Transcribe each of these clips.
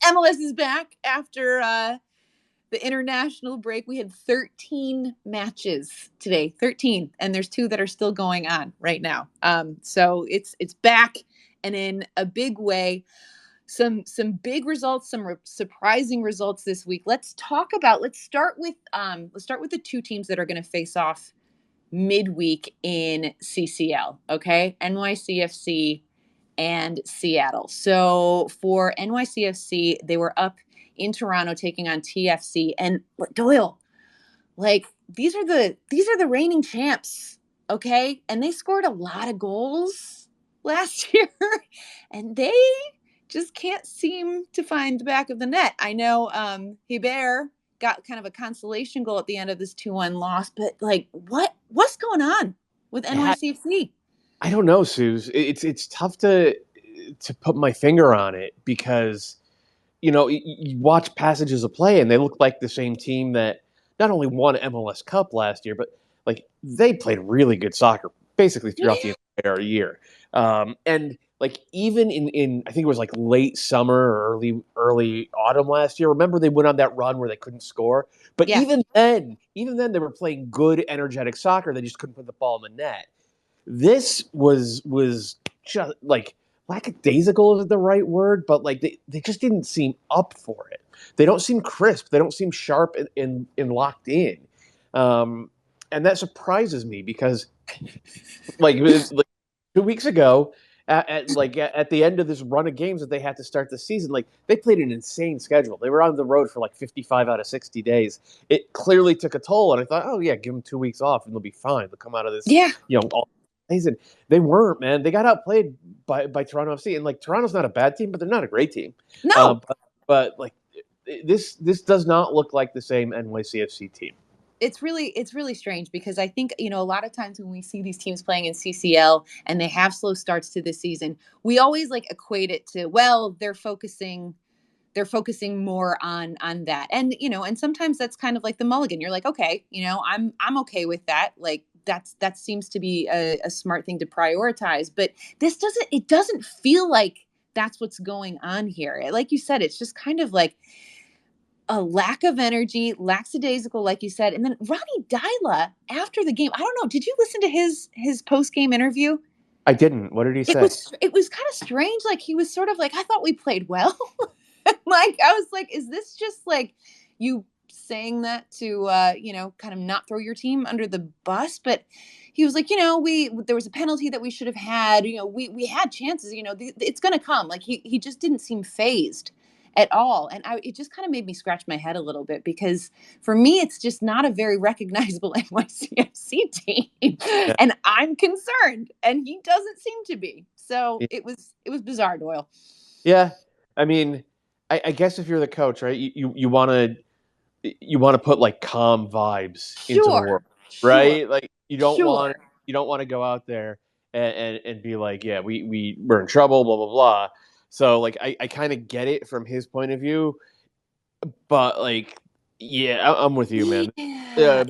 MLS is back after the international break. We had 13 matches today, 13, and there's 2 that are still going on right now. So it's back, and in a big way. Some big results, some surprising results this week. Let's start with the 2 teams that are going to face off midweek in CCL. Okay, NYCFC and Seattle. So for NYCFC, they were up in Toronto taking on TFC, and Doyle, like these are the reigning champs, okay? And they scored a lot of goals last year, and they just can't seem to find the back of the net. I know Hebert got kind of a consolation goal at the end of this 2-1 loss, but like what's going on with NYCFC? I don't know, Suze. It's tough to put my finger on it because you watch passages of play and they look like the same team that not only won MLS Cup last year, but like they played really good soccer basically throughout the entire year. And like even in I think it was like late summer or early autumn last year. Remember they went on that run where they couldn't score, but even then they were playing good, energetic soccer. They just couldn't put the ball in the net. This was just like lackadaisical isn't the right word, but like they just didn't seem up for it. They don't seem crisp. They don't seem sharp and locked in. And that surprises me because like 2 weeks ago at the end of this run of games that they had to start the season, like they played an insane schedule. They were on the road for like 55 out of 60 days. It clearly took a toll. And I thought, oh yeah, give them 2 weeks off and they'll be fine. They'll come out of this, all season. They weren't, man. They got outplayed by Toronto FC, and like Toronto's not a bad team, but they're not a great team. No, but like this does not look like the same NYCFC team. It's really strange because I think, a lot of times when we see these teams playing in CCL and they have slow starts to the season, we always like equate it to, well, they're focusing more on that. And, and sometimes that's kind of like the mulligan. You're like, okay, I'm okay with that. Like that seems to be a smart thing to prioritize, but it doesn't feel like that's what's going on here. Like you said, it's just kind of like a lack of energy, lackadaisical, like you said. And then Ronnie Dyla after the game, I don't know. Did you listen to his post-game interview? I didn't. What did he say? It was kind of strange. Like he was sort of like, I thought we played well. Like I was like, is this just like you saying that to kind of not throw your team under the bus? But he was like, there was a penalty that we should have had. We had chances. It's going to come. Like he just didn't seem phased at all. And it just kind of made me scratch my head a little bit because for me, it's just not a very recognizable NYCFC team. Yeah. And I'm concerned and he doesn't seem to be. So it was bizarre, Doyle. Yeah. I mean, I guess if you're the coach, right, you want to put like calm vibes into the world, right? Sure. Like you don't want to go out there and be like, yeah, we're in trouble, blah, blah, blah. So, like, I kind of get it from his point of view, but, like, yeah, I'm with you, man.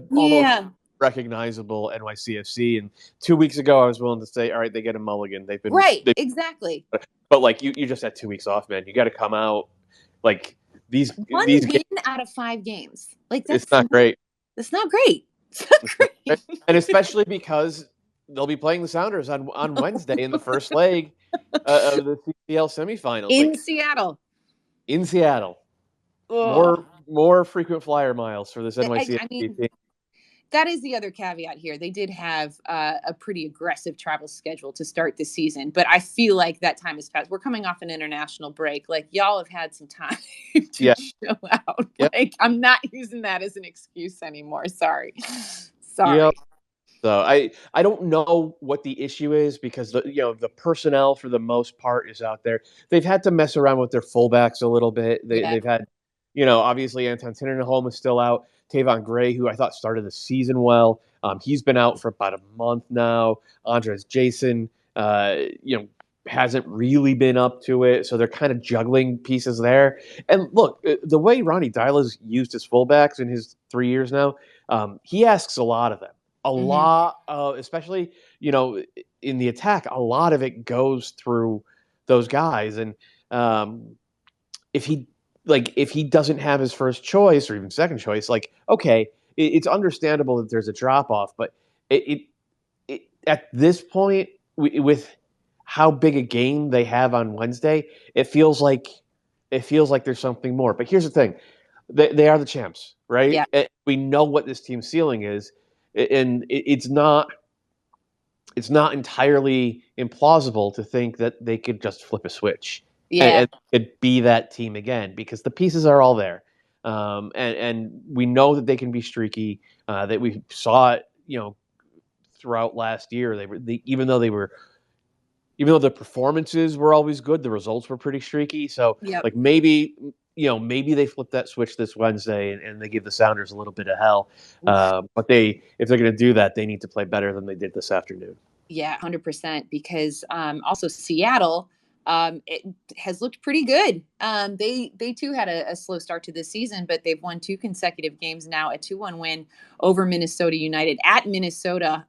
Almost recognizable NYCFC. And 2 weeks ago, I was willing to say, all right, they get a mulligan. They've been exactly. But like, you just had 2 weeks off, man. You got to come out like these win out of 5 games. Like it's not great. It's not great. It's not great. And especially because they'll be playing the Sounders on Wednesday in the first leg of the CCL semifinals in Seattle. In Seattle, more frequent flyer miles for this NYCFC team. That is the other caveat here. They did have a pretty aggressive travel schedule to start the season, but I feel like that time has passed. We're coming off an international break. Like y'all have had some time to show out. Yep. Like I'm not using that as an excuse anymore. Sorry. Yep. So I don't know what the issue is because the personnel for the most part is out there. They've had to mess around with their fullbacks a little bit. They've had, obviously Anton Tinnerholm is still out. Tavon Gray, who I thought started the season well, he's been out for about a month now. Andres Jason, hasn't really been up to it, so they're kind of juggling pieces there. And look, the way Ronnie Dyla's used his fullbacks in his 3 years now, he asks a lot of them. A lot, especially, in the attack, a lot of it goes through those guys. And if he like if he doesn't have his first choice or even second choice, like okay, it's understandable that there's a drop off, but at this point with how big a game they have on Wednesday, it feels like there's something more. But here's the thing: they are the champs, right? Yeah. We know what this team's ceiling is, and it's not entirely implausible to think that they could just flip a switch Yeah. and could be that team again because the pieces are all there. And we know that they can be streaky. That we saw it, throughout last year. Even though the performances were always good, the results were pretty streaky. So Yep. like maybe they flip that switch this Wednesday and they give the Sounders a little bit of hell. Oof. But if they're going to do that, they need to play better than they did this afternoon. Yeah, 100%. Because also Seattle, it has looked pretty good. They too had a slow start to this season, but they've won 2 consecutive games now, a 2-1 win over Minnesota United at Minnesota.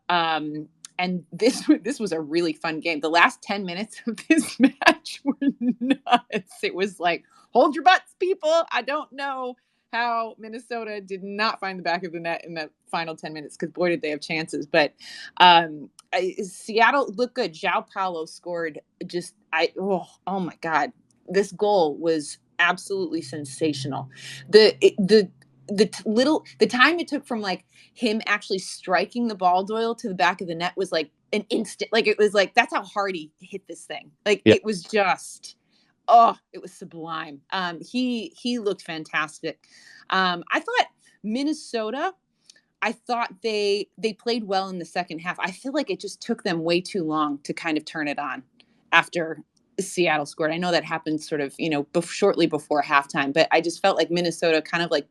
And this was a really fun game. The last 10 minutes of this match were nuts. It was like, hold your butts, people. I don't know how Minnesota did not find the back of the net in the final 10 minutes because boy did they have chances. But Seattle looked good. João Paulo scored oh my god, this goal was absolutely sensational. The time it took from like him actually striking the ball, Doyle, to the back of the net was like an instant. Like it was like that's how hard he hit this thing. Like Yeah. it was just it was sublime. He looked fantastic. I thought Minnesota. I thought they played well in the second half. I feel like it just took them way too long to kind of turn it on after Seattle scored. I know that happened sort of, shortly before halftime, but I just felt like Minnesota kind of like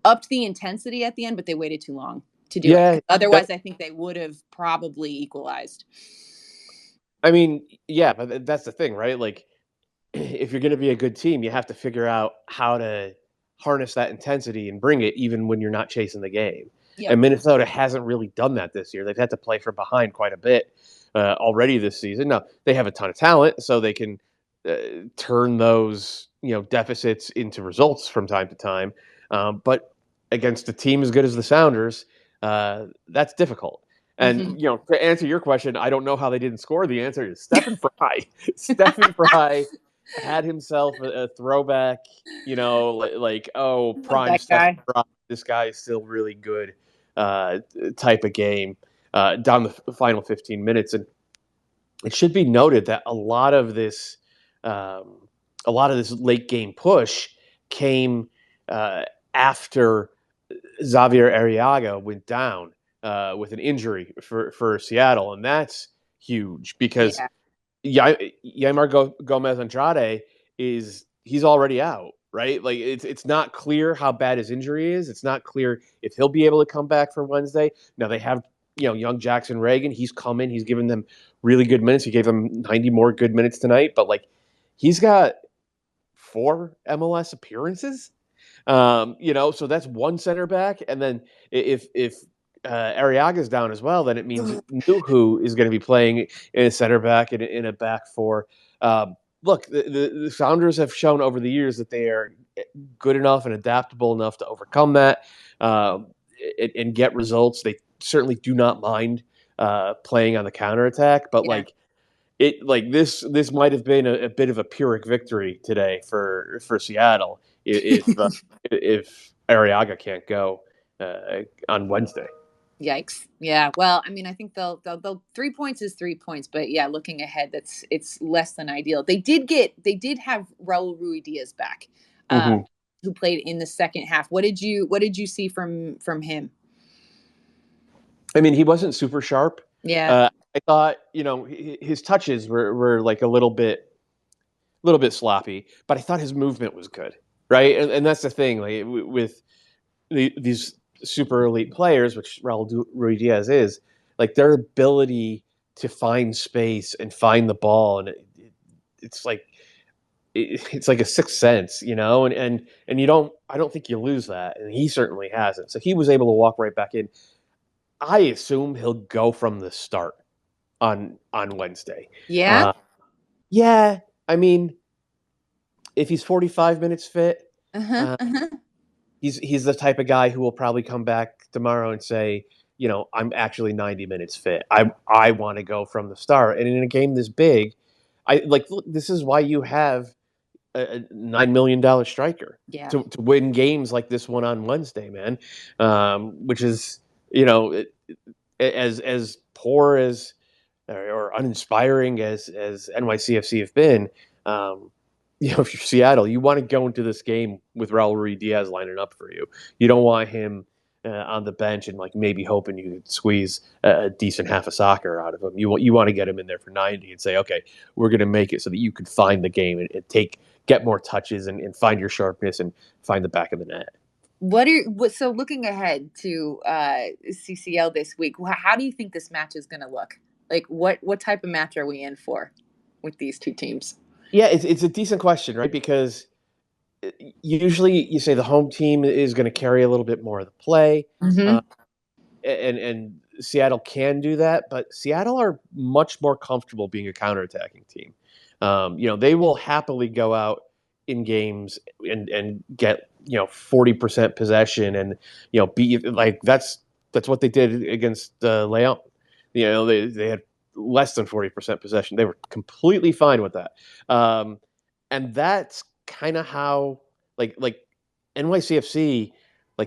upped the intensity at the end, but they waited too long to do it. Yeah. Otherwise, I think they would have probably equalized. I mean, yeah, but that's the thing, right? Like, if you're going to be a good team, you have to figure out how to harness that intensity and bring it even when you're not chasing the game. Yep. And Minnesota hasn't really done that this year. They've had to play from behind quite a bit already this season. Now, they have a ton of talent, so they can turn those deficits into results from time to time. But against a team as good as the Sounders, that's difficult. Mm-hmm. And to answer your question, I don't know how they didn't score. The answer is Stephen Fry. Stephen Fry had himself a throwback, Love prime that Stephen guy. Fry. This guy is still really good type of game down the final 15 minutes. And it should be noted that um, a lot of this late game push came after Xavier Arriaga went down with an injury for Seattle, and that's huge because Yeah. Yaimar Gomez Andrade he's already out, right? Like it's not clear how bad his injury is. It's not clear if he'll be able to come back for Wednesday. Now they have young Jackson Reagan. He's come in. He's given them really good minutes. He gave them 90 more good minutes tonight, but like he's got 4 MLS appearances. So that's one center back, and then if Arriaga's down as well, then it means Nuhu is going to be playing in a center back in a back four. Look, the Sounders have shown over the years that they are good enough and adaptable enough to overcome that and get results. They certainly do not mind playing on the counterattack, but Yeah. this might have been a bit of a Pyrrhic victory today for Seattle if Arriaga can't go on Wednesday. Yikes. Yeah. Well, I mean, I think they'll 3 points is 3 points, but yeah, looking ahead, it's less than ideal. They did have Raul Ruidiaz back, uh, Mm-hmm. who played in the second half. What did you see from him? I mean, he wasn't super sharp. Yeah. I thought, his touches were like a little bit sloppy, but I thought his movement was good, right? And that's the thing, like with these super elite players, which Raul Ruidiaz is, like their ability to find space and find the ball, and it's like it's like a sixth sense, and I don't think you lose that, and he certainly hasn't. So he was able to walk right back in. I assume he'll go from the start on Wednesday. Yeah. Uh, yeah, I mean, if he's 45 minutes fit, Uh-huh. Uh-huh. He's the type of guy who will probably come back tomorrow and say, I'm actually 90 minutes fit. I want to go from the start. And in a game this big, look, this is why you have a $9 million striker Yeah. to win games like this one on Wednesday, man. Which is, you know, as poor as or uninspiring as NYCFC have been. Um, if you're Seattle, you want to go into this game with Raul Ruiz Diaz lining up for you. You don't want him on the bench and maybe hoping you could squeeze a decent half a soccer out of him. You want to get him in there for 90 and say, okay, we're going to make it so that you can find the game and get more touches and find your sharpness and find the back of the net. So looking ahead to CCL this week, how do you think this match is going to look? Like what type of match are we in for with these two teams? Yeah, it's a decent question, right? Because usually you say the home team is going to carry a little bit more of the play, Mm-hmm. and Seattle can do that, but Seattle are much more comfortable being a counterattacking team. They will happily go out in games and get 40% possession and beat that's what they did against Leon. They had less than 40% possession. They were completely fine with that. And that's kind of how like NYCFC,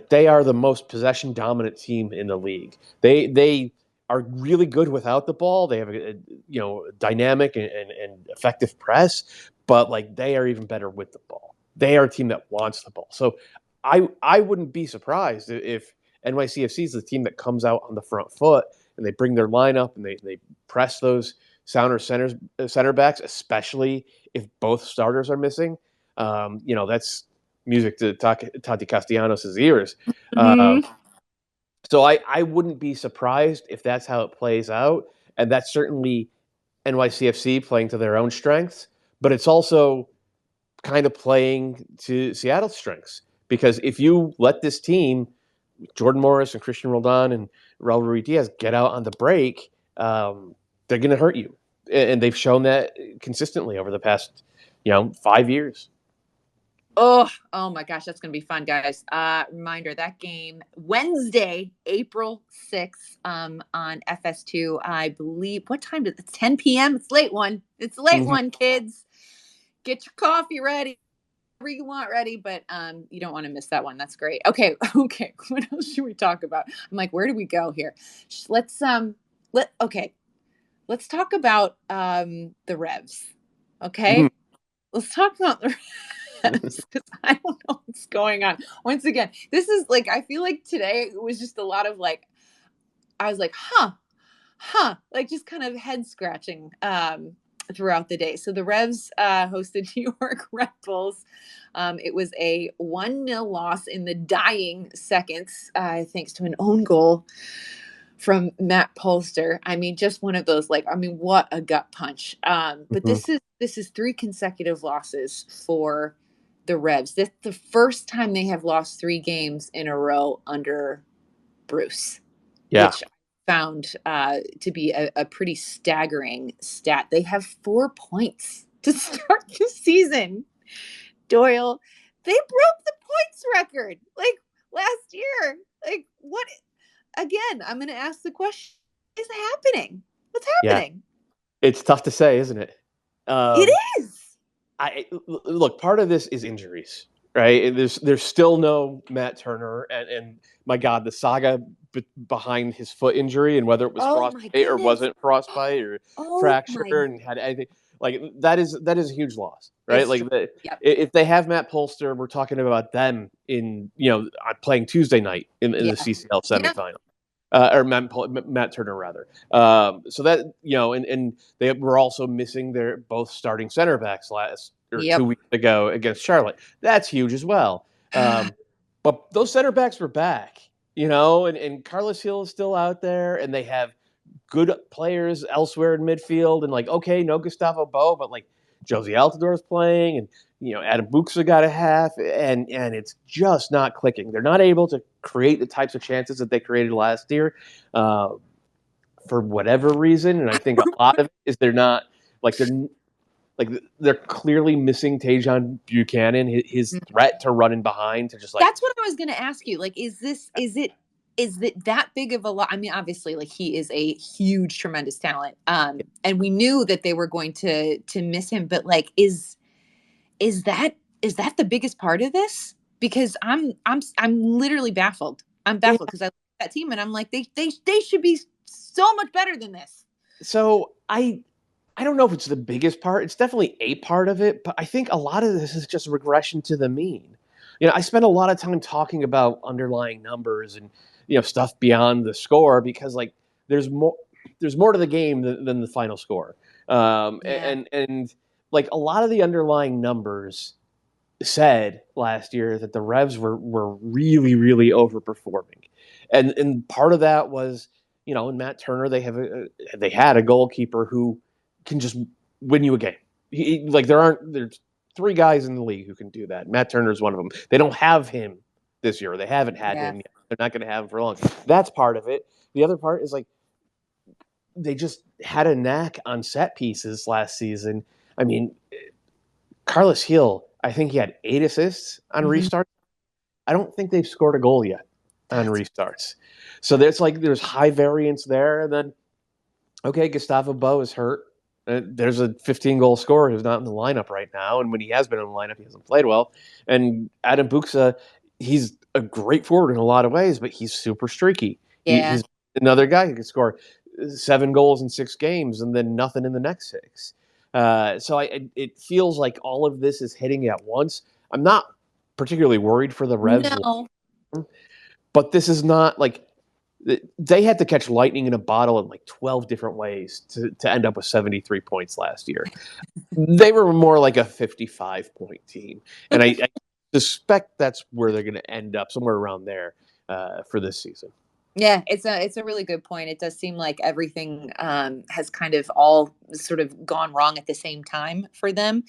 they are the most possession dominant team in the league. They are really good without the ball. They have a dynamic and effective press, but they are even better with the ball. They are a team that wants the ball. So I wouldn't be surprised if NYCFC is the team that comes out on the front foot and they bring their lineup and they press those center backs, especially if both starters are missing. That's music to Tati Castellanos' ears. Uh, Mm-hmm. so I wouldn't be surprised if that's how it plays out. And that's certainly NYCFC playing to their own strengths, but it's also kind of playing to Seattle's strengths. Because if you let this team, Jordan Morris and Christian Roldan and Raul Ruiz Diaz, get out on the break, they're going to hurt you. And they've shown that consistently over the past, 5 years. Oh my gosh, that's gonna be fun, guys. Reminder that game Wednesday, April 6th, on FS2. I believe what time it's 10 p.m. It's late one. It's a late Mm-hmm. one, kids. Get your coffee ready, whatever you want ready, but you don't want to miss that one. That's great. Okay, okay. What else should we talk about? I'm like, where do we go here? Let's let's talk about the Revs. Mm-hmm. Okay? Let's talk about the Revs because I don't know what's going on. Once again, this is I feel like today it was just a lot of I was like, just kind of head scratching throughout the day. So the Revs hosted New York Red Bulls. It was a 1-0 loss in the dying seconds, thanks to an own goal from Matt Polster. I mean, just one of those what a gut punch. But Mm-hmm. this is 3 consecutive losses for the Revs. This the first time they have lost 3 games in a row under Bruce, Yeah. which I found to be a pretty staggering stat. They have 4 points to start the season. Doyle, they broke the points record last year. What? Again, I'm going to ask the question: is happening? What's Yeah. happening? It's tough to say, isn't it? It Um, is. look, part of this is injuries, right? There's still no Matt Turner, and my God, the saga behind his foot injury and whether it was Oh my frostbite or goodness. wasn't frostbite or Oh fracture my. and had anything that is a huge loss, right? It's true. Yep. If they have Matt Polster, we're talking about them in playing Tuesday night in the Yeah. CCL Yeah. semifinal. Or Matt Turner rather. So that and they were also missing their both starting center backs last or Yep. 2 weeks ago against Charlotte. That's huge as well. But those center backs were back, and Carlos Hill is still out there, and they have good players elsewhere in midfield, and okay, no Gustavo Bo, but Josie Altidore is playing, and Adam Buxa got a half, and it's just not clicking. They're not able to create the types of chances that they created last year, for whatever reason, and I think a lot of it is they're not they're Like they're clearly missing Tajon Buchanan, his threat to run in behind to just like. That's what I was going to ask you. Like, is it that big of a lot? I mean, obviously, like he is a huge, tremendous talent. And we knew that they were going to miss him, but like, is that is that the biggest part of this? Because I'm literally baffled. I'm Yeah. baffled because I look at that team and I'm like, they should be so much better than this. So I don't know if it's the biggest part. It's definitely a part of it, but I think a lot of this is just regression to the mean. I spend a lot of time talking about underlying numbers and stuff beyond the score because like there's more there's more to the game than the final score. Yeah. And like a lot of the underlying numbers said last year that the Revs were really really overperforming, and part of that was in Matt Turner they had a goalkeeper who can just win you a game. Like there's three guys in the league who can do that. Matt Turner is one of them. They don't have him this year. They haven't had Yeah. him yet. They're not going to have him for long. That's part of it. The other part is like they just had a knack on set pieces last season. I mean, Carlos Hill, I think he had 8 assists on Mm-hmm. restart. I don't think they've scored a goal yet on That's restarts. So there's high variance there. And then, okay, Gustavo Bo is hurt. There's a 15-goal scorer who's not in the lineup right now. And when he has been in the lineup, he hasn't played well. And Adam Buxa, he's a great forward in a lot of ways, but he's super streaky. yeah. He's another guy who could score 7 goals in 6 games and then nothing in the next 6. So it feels like all of this is hitting at once. I'm not particularly worried for the Revs, No. but this is not like they had to catch lightning in a bottle in like 12 different ways to end up with 73 points last year. They were more like a 55-point team. And I suspect that's where they're going to end up, somewhere around there for this season. Yeah, it's a really good point. It does seem like everything has kind of all sort of gone wrong at the same time for them.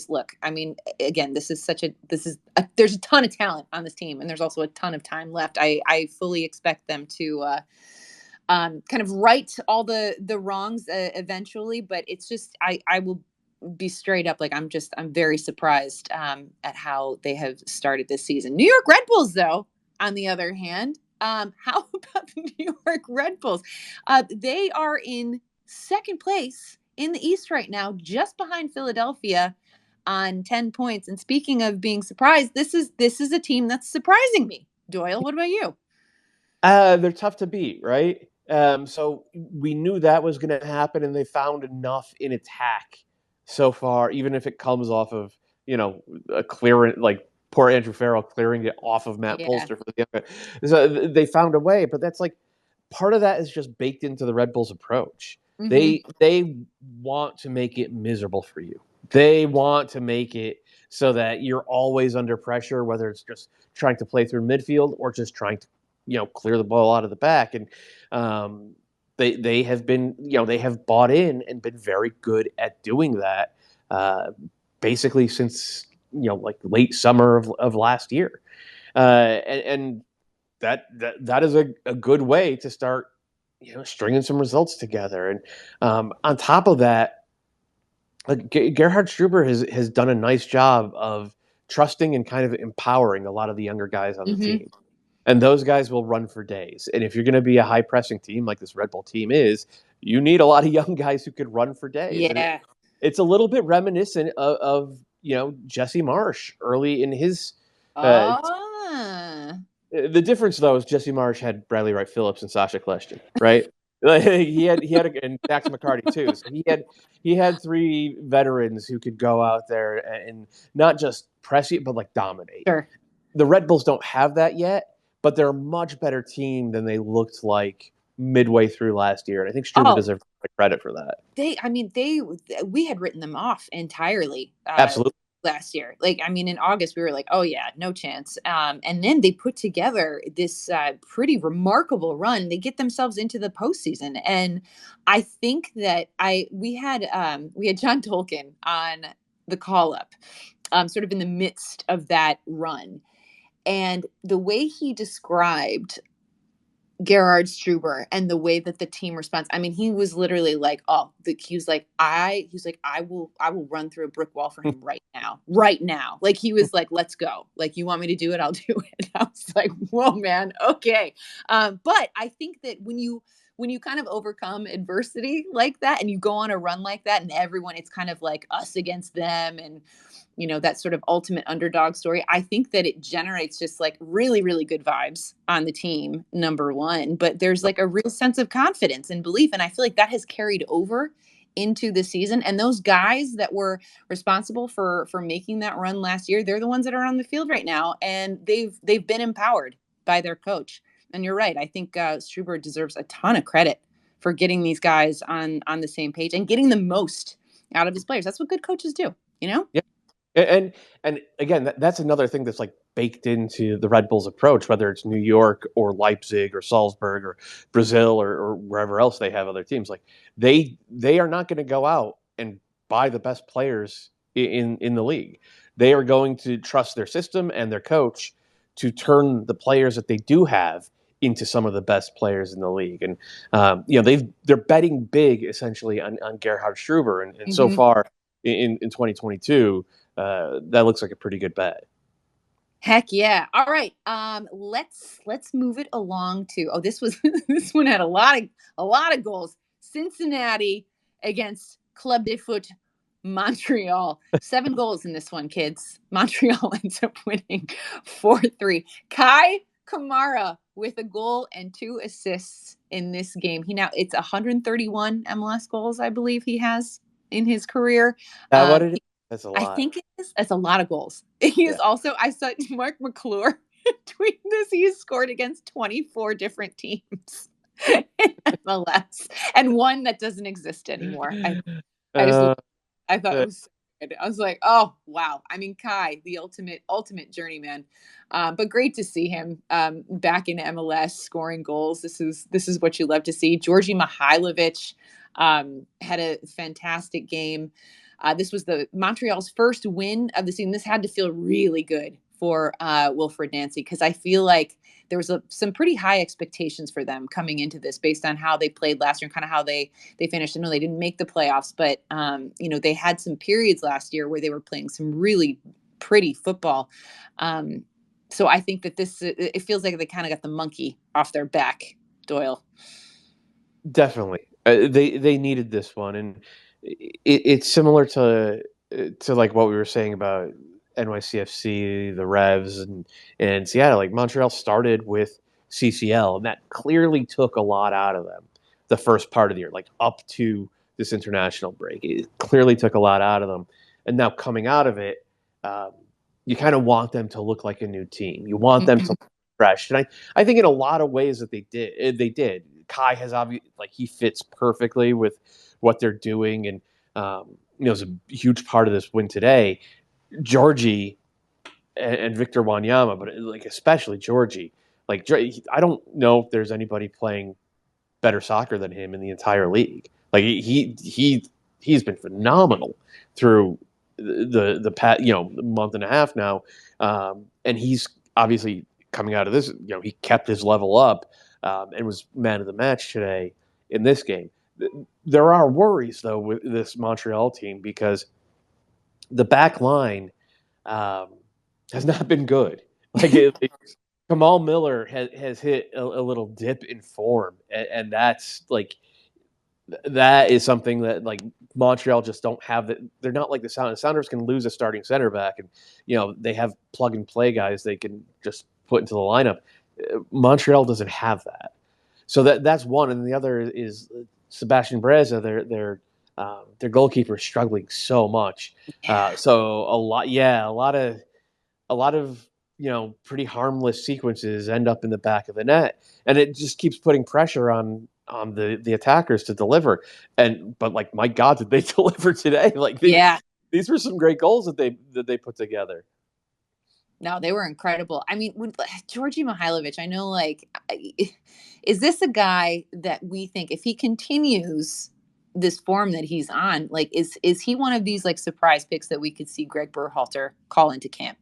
Look, I mean, again, there's a ton of talent on this team, and there's also a ton of time left. I fully expect them to kind of right all the wrongs eventually, but it's just I will be straight up like I'm very surprised at how they have started this season. New York Red Bulls, though, on the other hand. How about the New York Red Bulls? They are in second place in the East right now, just behind Philadelphia on 10 points. And speaking of being surprised, this is a team that's surprising me. Doyle, what about you? They're tough to beat, right? So we knew that was going to happen, and they found enough in attack so far, even if it comes off of a clearance, like poor Andrew Farrell clearing it off of Matt Yeah. Polster for the. So they found a way, but that's like part of that is just baked into the Red Bulls' approach. Mm-hmm. They want to make it miserable for you. They want to make it so that you're always under pressure, whether it's just trying to play through midfield or just trying to clear the ball out of the back. And they have been they have bought in and been very good at doing that basically since like late summer of last year. And that is a good way to start stringing some results together. And on top of that, Gerhard Struber has done a nice job of trusting and kind of empowering a lot of the younger guys on the Mm-hmm. team. And those guys will run for days. And if you're going to be a high pressing team like this Red Bull team is, you need a lot of young guys who could run for days. And Yeah. it's a little bit reminiscent of Jesse Marsch early in his. Uh, Ah. the difference though is Jesse Marsch had Bradley Wright Phillips and Sasha Kleshtin, right? Like, and Dax McCarty too. So he had 3 veterans who could go out there and not just press you, but like dominate. Sure. The Red Bulls don't have that yet, but they're a much better team than they looked like midway through last year. And I think Struber Oh, deserves credit for that. we had written them off entirely Absolutely. last year. Like, I mean, in August, we were like, oh, yeah, no chance. And then they put together this pretty remarkable run. They get themselves into the postseason. And I think that we had John Tolkien on the call up, sort of in the midst of that run. And the way he described Gerhard Struber and the way that the team responds. I mean, he was literally like, he was like, I will run through a brick wall for him right now. Like he was like, let's go. Like, you want me to do it? I'll do it. I was like, whoa, man. Okay. But I think that when you kind of overcome adversity like that and you go on a run like that and everyone, it's kind of like us against them and, that sort of ultimate underdog story. I think that it generates just like really, really good vibes on the team, number one. But there's like a real sense of confidence and belief. And I feel like that has carried over into the season. And those guys that were responsible for making that run last year, they're the ones that are on the field right now. And they've been empowered by their coach. And you're right. I think Struber deserves a ton of credit for getting these guys on the same page and getting the most out of his players. That's what good coaches do, you know? Yeah. And again, that's another thing that's like baked into the Red Bulls approach, whether it's New York or Leipzig or Salzburg or Brazil or wherever else they have other teams. Like they are not going to go out and buy the best players in the league. They are going to trust their system and their coach to turn the players that they do have into some of the best players in the league. And they're betting big essentially on Gerhard Struber, and so far in 2022. That looks like a pretty good bet. Heck yeah. All right. Let's move it along to this was this one had a lot of goals. Cincinnati against Club de Foot Montreal. 7 goals in this one, kids. Montreal ends up winning 4-3. Kai Kamara with a goal and 2 assists in this game. It's 131 MLS goals, I believe he has in his career. What it is? That's a lot. I think it's a lot of goals. He is also, I saw Mark McClure tweet this. He's scored against 24 different teams in MLS and one that doesn't exist anymore. I thought it was so good. I was like, oh wow. I mean, Kai, the ultimate journeyman. But great to see him back in MLS scoring goals. This is what you love to see. Georgi Mihailovic had a fantastic game. This was the Montreal's first win of the season. This had to feel really good for Wilfred Nancy because I feel like there was some pretty high expectations for them coming into this based on how they played last year and kind of how they finished. I know they didn't make the playoffs, but they had some periods last year where they were playing some really pretty football. So I think that it feels like they kind of got the monkey off their back, Doyle. Definitely, they needed this one, and it's similar to like what we were saying about NYCFC, the Revs, and Seattle. Like Montreal started with CCL, and that clearly took a lot out of them the first part of the year, like up to this international break. It clearly took a lot out of them, and now coming out of it, you kind of want them to look like a new team. You want them to look fresh, and I think in a lot of ways that they did. They did. Kai has obviously he fits perfectly with what they're doing, and is a huge part of this win today. Georgie and Victor Wanyama, but especially Georgie. I don't know if there's anybody playing better soccer than him in the entire league. Like he's been phenomenal through the past month and a half now, and he's obviously coming out of this. He kept his level up and was man of the match today in this game. There are worries, though, with this Montreal team because the back line has not been good. Kamal Miller has hit a little dip in form, and that's that is something that Montreal just don't have. That they're not like the Sounders. The Sounders can lose a starting center back, and they have plug and play guys they can just put into the lineup. Montreal doesn't have that, so that's one, and the other is Sebastian Breza, their goalkeeper, is struggling so much. So a lot of pretty harmless sequences end up in the back of the net, and it just keeps putting pressure on the attackers to deliver. But my God, did they deliver today? These were some great goals that they put together. No, they were incredible. I mean, Georgi Mihailovic, I know, is this a guy that we think if he continues this form that he's on, is he one of these surprise picks that we could see Greg Berhalter call into camp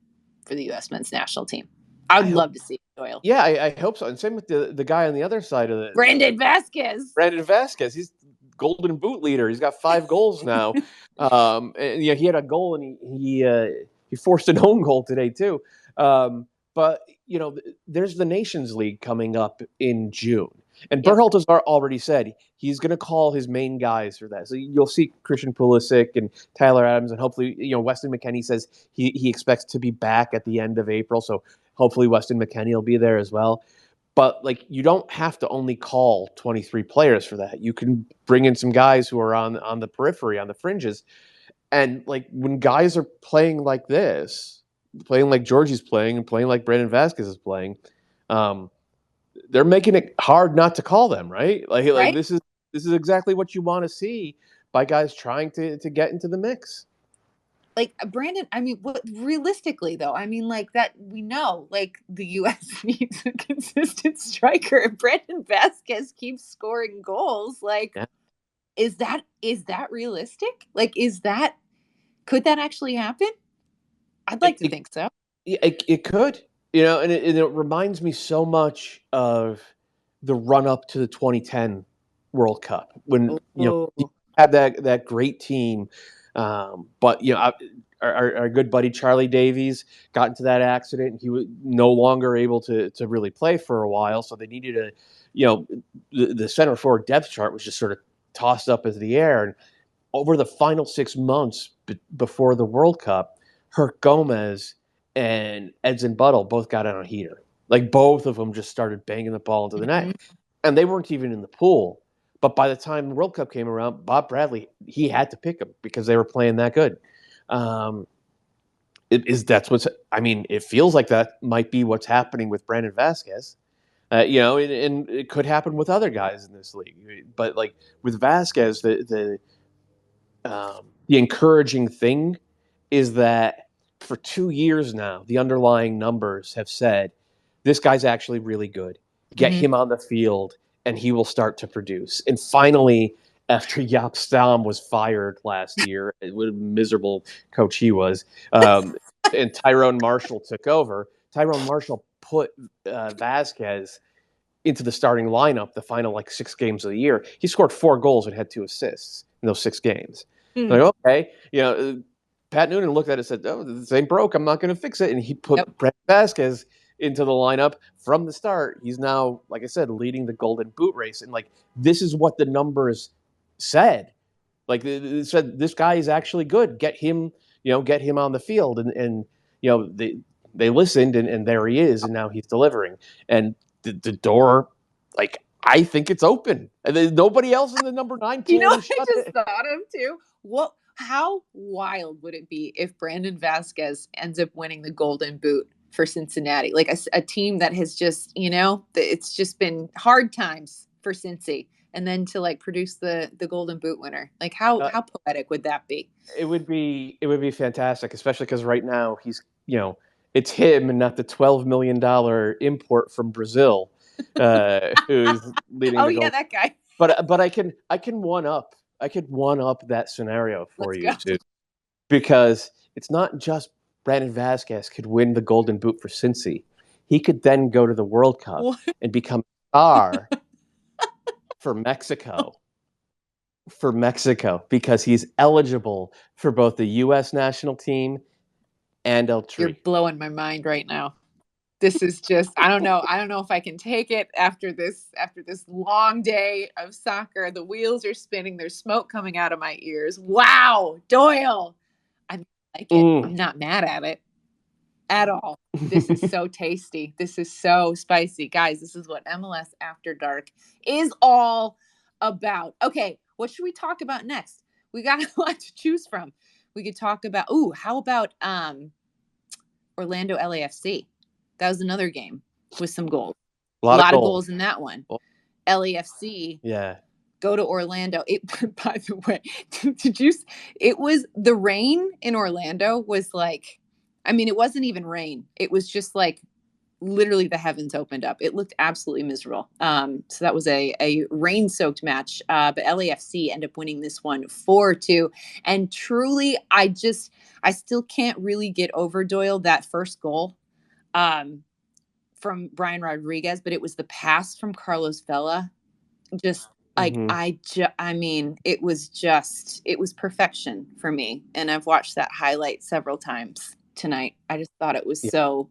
for the U.S. men's national team? I I would hope, love to see Doyle. yeah, I hope so. And same with the guy on the other side of Brandon Vasquez. Brandon Vasquez. He's Golden Boot leader. He's got 5 goals now. And he had a goal, and he forced an own goal today too. But there's the Nations League coming up in June, and Yep. Berhalter has already said he's going to call his main guys for that. So you'll see Christian Pulisic and Tyler Adams, and hopefully, Weston McKennie says he expects to be back at the end of April. So hopefully, Weston McKennie will be there as well. But you don't have to only call 23 players for that. You can bring in some guys who are on the periphery, on the fringes. And when guys are playing like this, playing like Georgie's playing and playing like Brandon Vasquez is playing, they're making it hard not to call them, right? Right? This is exactly what you want to see by guys trying to get into the mix. Brandon, I mean, realistically though, I mean, that we know, the U.S. needs a consistent striker, and Brandon Vasquez keeps scoring goals. Yeah. Is that realistic? Could that actually happen? I'd like to think so. It could, and it reminds me so much of the run up to the 2010 World Cup when Oh, you had that great team, but our good buddy Charlie Davies got into that accident, and he was no longer able to really play for a while. So they needed the center forward depth chart was just sort of tossed up into the air, and over the final 6 months before the World Cup, Herc Gomez and Edson Buttle both got on a heater. Both of them just started banging the ball into the net, and they weren't even in the pool. But by the time the World Cup came around, Bob Bradley, he had to pick them because they were playing that good. It feels like that might be what's happening with Brandon Vasquez. And it could happen with other guys in this league. But with Vasquez, the encouraging thing is that for 2 years now, the underlying numbers have said this guy's actually really good. Get him on the field, and he will start to produce. And finally, after Jaap Stam was fired last year, what a miserable coach he was, and Tyrone Marshall took over. Tyrone Marshall put Vasquez into the starting lineup the final 6 games of the year. He scored 4 goals and had 2 assists in those 6 games. Okay, Pat Noonan looked at it and said, "Oh, this ain't broke. I'm not going to fix it." And he put Brett Vasquez into the lineup from the start. He's now, like I said, leading the Golden Boot race. And this is what the numbers said. It said this guy is actually good. Get him on the field. And they listened, and there he is, and now he's delivering. And the door, I think it's open. And there's nobody else in the number 9 team. I just thought of too. How wild would it be if Brandon Vasquez ends up winning the Golden Boot for Cincinnati? A team that has just, it's just been hard times for Cincy, and then to produce the Golden Boot winner. How poetic would that be? It would be fantastic, especially because right now he's, it's him and not the $12 million import from Brazil, who's leading. That guy. But I can one up that scenario for you too, because it's not just Brandon Vasquez could win the Golden Boot for Cincy. He could then go to the World Cup and become a star for Mexico. For Mexico, because he's eligible for both the U.S. national team and El Tri. You're blowing my mind right now. This is just, I don't know if I can take it after this long day of soccer. The wheels are spinning. There's smoke coming out of my ears. Wow, Doyle. I like it. I'm not mad at it at all. This is so tasty. This is so spicy. Guys, this is what MLS After Dark is all about. Okay, what should we talk about next? We got a lot to choose from. We could talk about, how about Orlando LAFC? That was another game with some goals. A lot of goals in that one. LAFC. Yeah. Go to Orlando. By the way, it was the rain in Orlando was it wasn't even rain. It was just literally the heavens opened up. It looked absolutely miserable. So that was a rain-soaked match. But LAFC ended up winning this one 4-2. And truly, I still can't really get over, Doyle, that first goal. from Brian Rodriguez, but it was the pass from Carlos Vela. Just like I mean, it was perfection for me. And I've watched that highlight several times tonight. I just thought it was Yeah.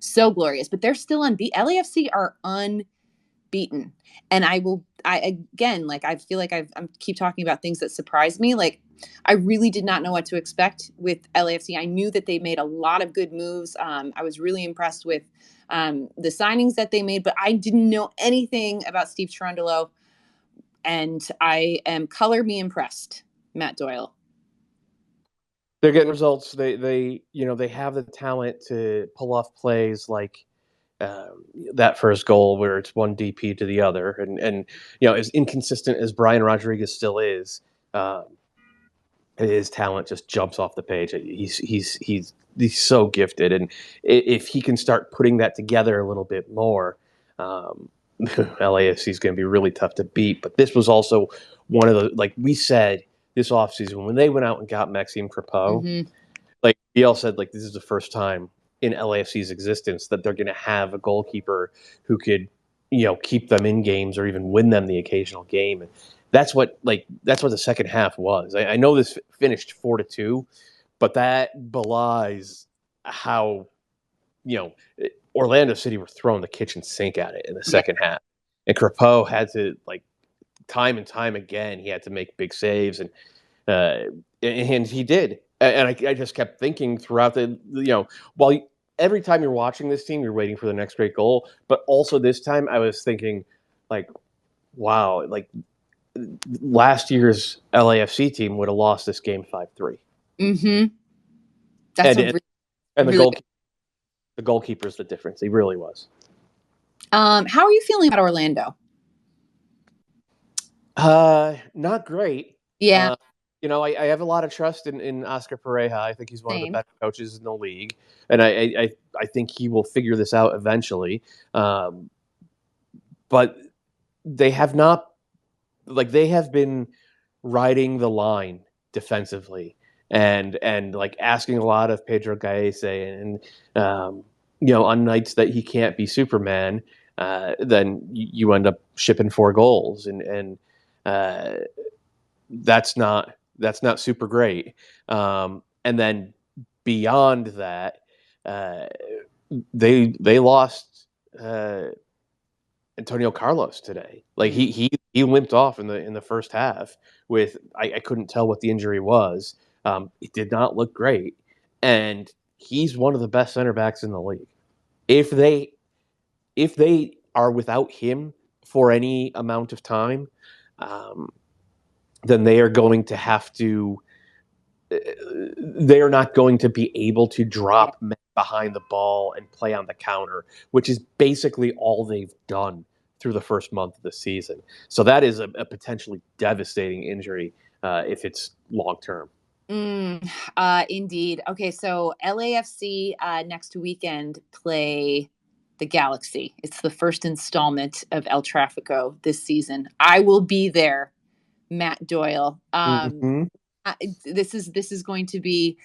so glorious. But they're still unbeaten. LAFC are unbeaten. And I again, like, I feel like I'm keep talking about things that surprise me. Like, I really did not know what to expect with LAFC. I knew that they made a lot of good moves. I was really impressed with the signings that they made, but I didn't know anything about Steve Cherundolo. And I am color me impressed, Matt Doyle. They're getting results. They have the talent to pull off plays like that first goal where it's one DP to the other, and as inconsistent as Brian Rodriguez still is, his talent just jumps off the page. He's so gifted, and if he can start putting that together a little bit more, LAFC is going to be really tough to beat. But this was also one of the, like we said this offseason when they went out and got Maxime Crepeau, like BL said, like this is the first time in LAFC's existence that they're going to have a goalkeeper who could, keep them in games or even win them the occasional game. And that's what the second half was. I know this finished 4-2, but that belies how, Orlando City were throwing the kitchen sink at it in the second half. And Crepeau had to, like, time and time again, he had to make big saves, and he did. And I just kept thinking throughout while every time you're watching this team, you're waiting for the next great goal. But also this time, I was thinking, like, wow, like last year's LAFC team would have lost this game 5-3. That's and the goalkeeper's the difference. He really was. How are you feeling about Orlando? Not great. Yeah. I have a lot of trust in Oscar Pereja. I think he's one of the best coaches in the league, and I think he will figure this out eventually. But they have not, they have been riding the line defensively and like asking a lot of Pedro Gaese, and on nights that he can't be Superman, then you end up shipping 4 goals, and that's not super great. And then beyond that, they lost Antonio Carlos today. Like he limped off in the first half with I couldn't tell what the injury was. It did not look great, and he's one of the best center backs in the league. If they are without him for any amount of time, then they are going to have to. They are not going to be able to drop men behind the ball and play on the counter, which is basically all they've done through the first month of the season. So that is a potentially devastating injury if it's long term. Indeed. Okay, so LAFC next weekend play the Galaxy. It's the first installment of El Tráfico this season. I will be there, Matt Doyle. This is going to be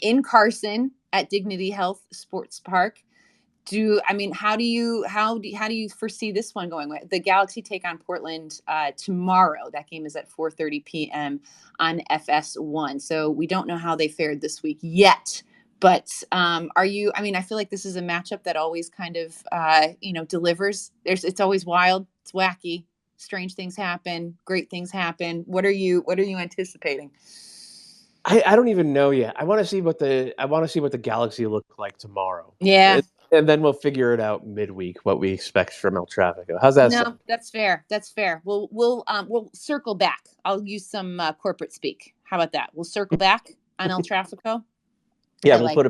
in Carson at Dignity Health Sports Park. How do you foresee this one going? The Galaxy take on Portland tomorrow. That game is at 4:30 p.m. on FS1. So we don't know how they fared this week yet. But I feel like this is a matchup that always kind of delivers. It's always wild, it's wacky, strange things happen, great things happen. What are you anticipating? I don't even know yet. I want to see what the Galaxy look like tomorrow. Yeah. And then we'll figure it out midweek what we expect from El Tráfico. How's that sound? That's fair. We'll circle back. I'll use some corporate speak. How about that? We'll circle back on El Tráfico. Yeah, we'll put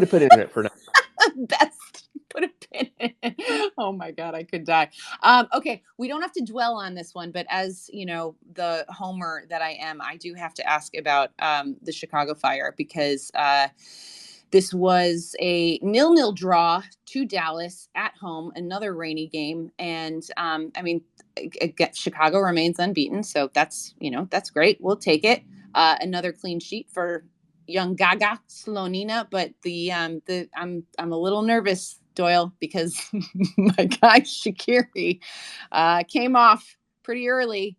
a pin in it for now. Best put a pin in it. Oh my God, I could die. Okay, we don't have to dwell on this one, but as you know, the homer that I am, I do have to ask about the Chicago Fire, because this was a 0-0 draw to Dallas at home, another rainy game. And Chicago remains unbeaten. So that's great. We'll take it. Another clean sheet for young Gaga Slonina. But I'm a little nervous Doyle, because my guy Shaqiri came off pretty early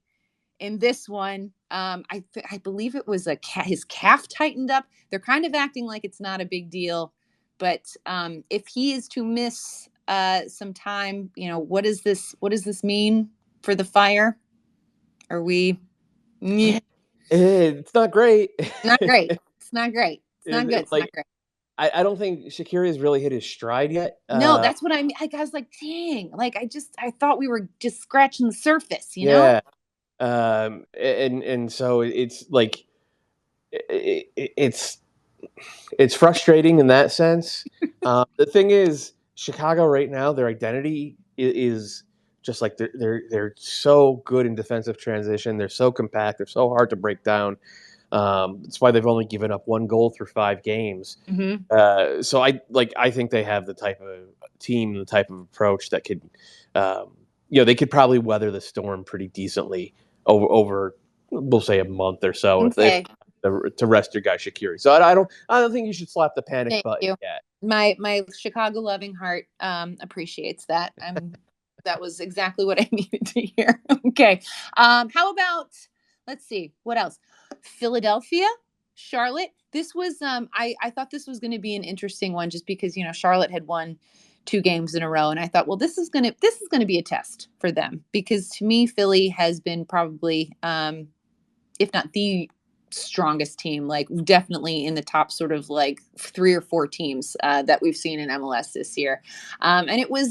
in this one. I believe it was his calf tightened up. They're kind of acting like it's not a big deal, but if he is to miss some time, what does this mean for the Fire? Are we? It's not great. Not great. It's not great. It's not good. It's not Like, great. I don't think Shaqiri has really hit his stride yet. No, that's what I mean. I was like, dang, like I thought we were just scratching the surface, Yeah. And so it's like it's frustrating in that sense. The thing is, Chicago right now, their identity is just like they're so good in defensive transition. They're so compact. They're so hard to break down. That's why they've only given up 1 goal through 5 games. So I think they have the type of team, the type of approach that could, they could probably weather the storm pretty decently over we'll say a month or so if they to rest your guy Shaqiri. So I don't think you should slap the panic Thank button you. yet. My Chicago loving heart appreciates that. That was exactly what I needed to hear. Okay. How about, let's see, what else? Philadelphia, Charlotte. This was I thought this was going to be an interesting one just because, Charlotte had won 2 games in a row, and I thought, well, this is going to be a test for them, because to me Philly has been probably if not the strongest team, like definitely in the top sort of like 3 or 4 teams that we've seen in MLS this year. And it was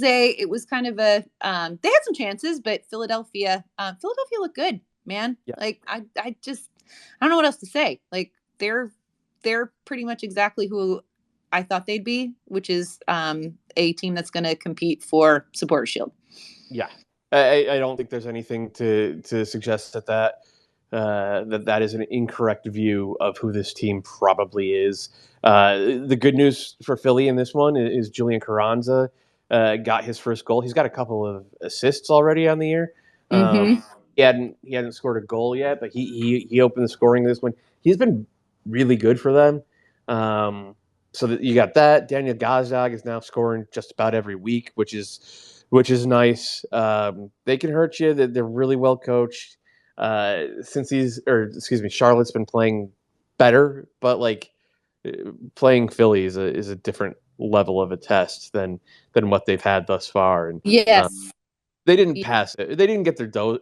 kind of they had some chances, but Philadelphia looked good, man. Yeah. Like I don't know what else to say. Like they're pretty much exactly who I thought they'd be, which is a team that's going to compete for Supporter Shield. Yeah. I don't think there's anything to suggest that is an incorrect view of who this team probably is. The good news for Philly in this one is Julian Carranza got his first goal. He's got a couple of assists already on the year. He hadn't scored a goal yet, but he opened the scoring this one. He's been really good for them. So that you got that. Daniel Gazdag is now scoring just about every week, which is nice. They can hurt you. They're really well coached. Charlotte's been playing better, but like playing Philly is a different level of a test than what they've had thus far. And Yes. they didn't pass it. They didn't get their door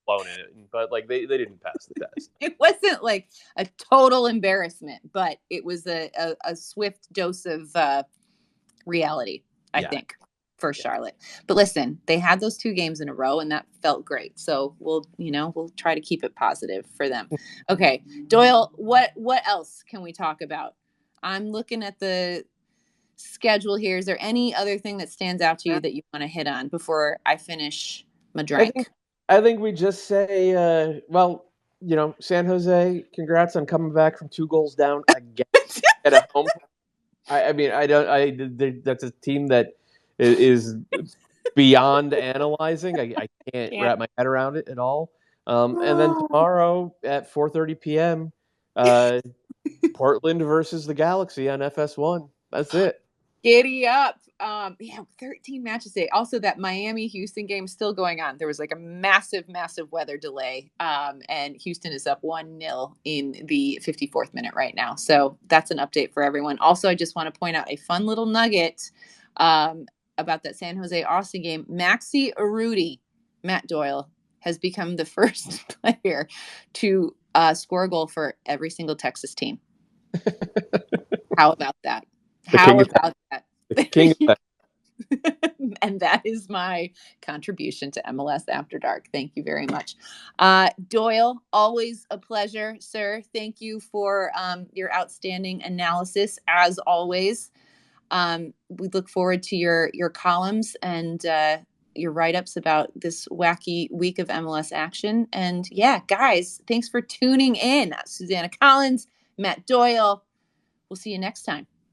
blown in it, but like they didn't pass the test. It wasn't like a total embarrassment, but it was a swift dose of reality, I think, for Charlotte. But listen, they had those 2 games in a row, and that felt great. So we'll try to keep it positive for them. Okay, Doyle, what else can we talk about? I'm looking at the schedule here. Is there any other thing that stands out to you that you want to hit on before I finish my drink? I think we just say, San Jose, congrats on coming back from 2 goals down again at a home. That's a team that is beyond analyzing. I can't wrap my head around it at all. And then tomorrow at 4:30 p.m., Portland versus the Galaxy on FS1. That's it. Giddy up. 13 matches today. Also, that Miami-Houston game still going on. There was like a massive weather delay. And Houston is up 1-0 in the 54th minute right now. So that's an update for everyone. Also, I just want to point out a fun little nugget about that San Jose Austin game. Maxi Urruti, Matt Doyle, has become the first player to score a goal for every single Texas team. How about that? How about that? King of And that is my contribution to MLS After Dark. Thank you very much. Doyle, always a pleasure, sir. Thank you for your outstanding analysis, as always. We look forward to your columns and your write-ups about this wacky week of MLS action. And yeah, guys, thanks for tuning in. Susanna Collins, Matt Doyle. We'll see you next time.